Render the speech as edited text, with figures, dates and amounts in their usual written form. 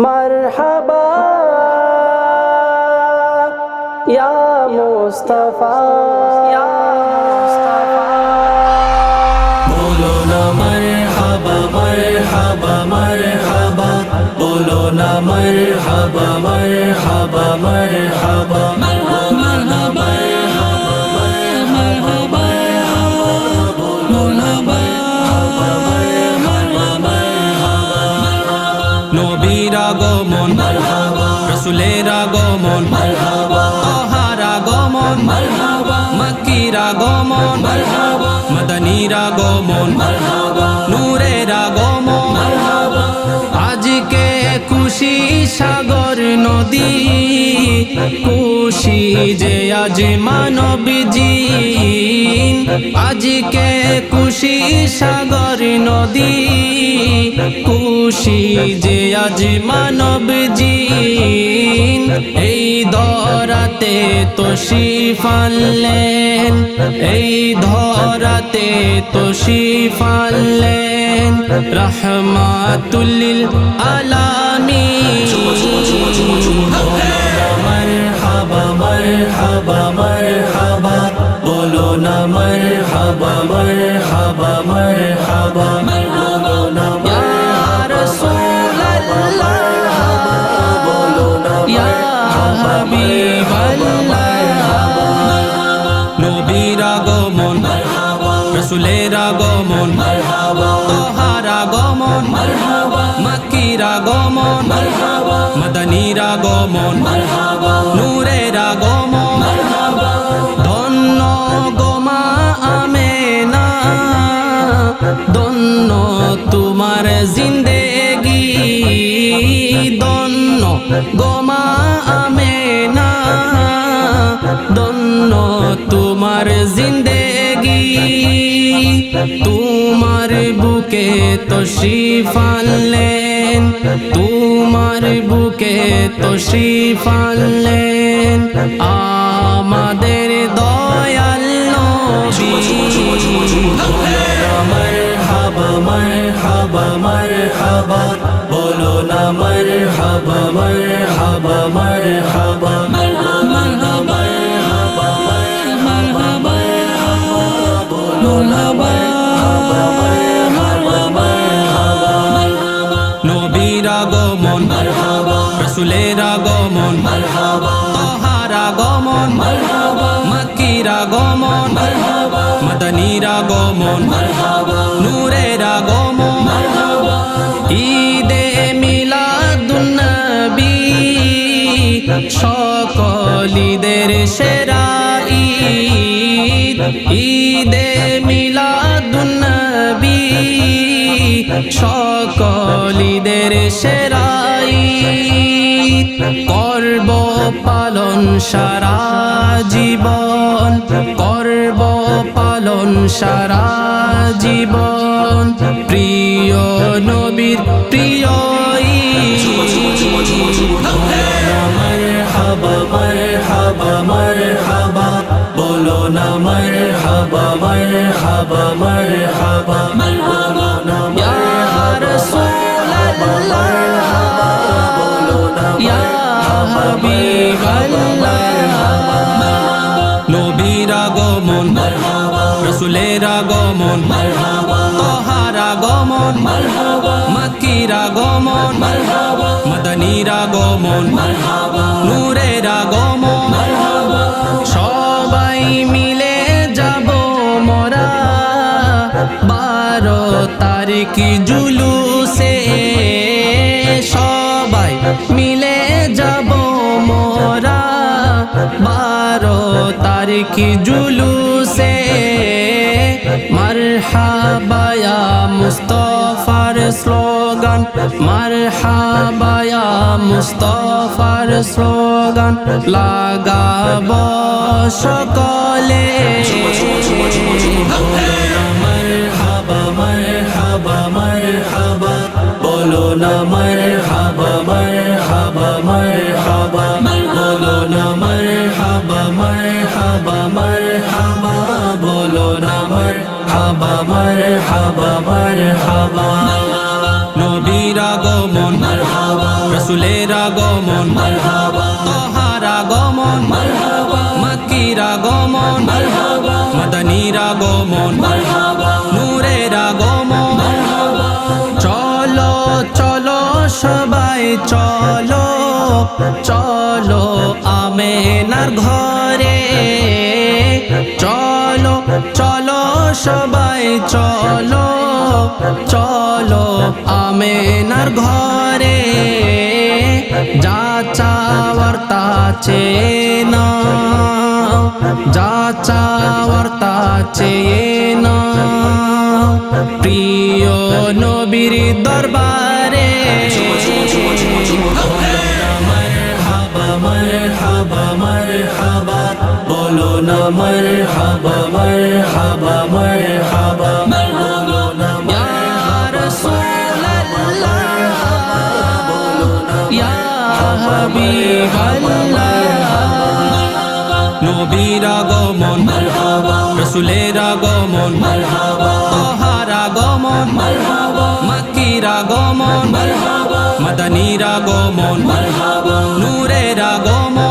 মারহাবা ইয়া মুস্তাফা बोलो ना मरहबा मरहबा मरहबा बोलो ना मरहबा मरहबा मरहबा मरहबा নবীর আগমন মারহাবা রাসূলের আগমন মারহাবা তাহার আগমন মারহাবা মক্কির আগমন মারহাবা মদনীর আগমন মারহাবা নূরের আগমন মারহাবা আজকে খুশি সাগর নদী খুশি যে আজ মানব জিন আজকে খুশি সাগর নদী খুশি যে আজ মানব জিন এই ধরাতে তশরিফ আনলেন এই ধরাতে তশরিফ আনলেন রাহমাতুল লিল আলামিন মারহাবা মারহাবা মারহাবা বলো না মারহাবা মারহাবা মারহাবা নবীর আগমন রাসূলের আগমন তাহার আগমন মক্কির আগমন মদনীর আগমন নূরের আগমন ধন্য গো মা আমেনা ধন্য তোমার জিন্দেগি ধন্য গো মা আমেনা ধন্য তোমার জিন্দেগি তোমার বুকে তশরিফ আনলেন তোমার বুকে তশরিফ আনলেন আমাদের দয়াল নবী মারহাবা মারহাবা মারহাবা বলো না মারহাবা মারহাবা মারহাবা নবীর আগমন রাসূলের আগমন তাহার আগমন মক্কির আগমন মদনীর আগমন নূরের আগমন ঈদে মিলাদুন নবী সকল ঈদের সেরা ঈদ ঈদে মিলাদুন নবী সকল ঈদের সেরা ঈদ করব পালন সারা জীবন করব পালন সারা জীবন প্রিয় নবীর প্রিয় ঈদ মারহাবা মারহাবা মারহাবা বলো না মারহাবা মারহাবা মারহাবা ইয়া রাসূলুল্লাহ ইয়া হাবিবাল্লাহ নবীর আগমন রাসূলের আগমন তাহার আগমন মক্কির আগমন মদনীর আগমন নূরের আগমন সবাই মিলে যাব মোরা 12 তারিখ জুলুসে সবাই মিলে যাব মোরা 12 তারিখ জুলুসে মারহাবা ইয়া মুস্তাফার স্লোগান মারহাবা ইয়া মুস্তাফার স্লোগান লাগাব সকলে মারহাবা মারহাবা মারহাবা বলো না মারহাবা মারহাবা মারহাবা বলো না মারহাবা মারহাবা মারহাবা বলো না মারহাবা মারহাবা মারহাবা নবীর আগমন রসুলের আগমন মারহাবা তাহার আগমন মারহাবা মক্কির আগমন মারহাবা মদনীর আগমন মারহাবা নূরের আগমন মারহাবা চলো চলো সবাই চলো চলো আমেনার ঘরে চলো চলো সবাই চলো চলো আমেনার ঘরে যা চাওয়ার তা চেয়ে নাও যা চাওয়ার তা চেয়ে নাও প্রিয় নবীর দরবারে মারহাবা মারহাবা মারহাবা বলো না মারহাবা মারহাবা মারহাবা বলো না ইয়া রাসূলুল্লাহ ইয়া হাবিবাল্লাহ নবীর আগমন মারহাবা রাসূলের আগমন মারহাবা তাহার আগমন মারহাবা মক্কির আগমন মারহাবা মদনীর আগমন মারহাবা নূরের আগমন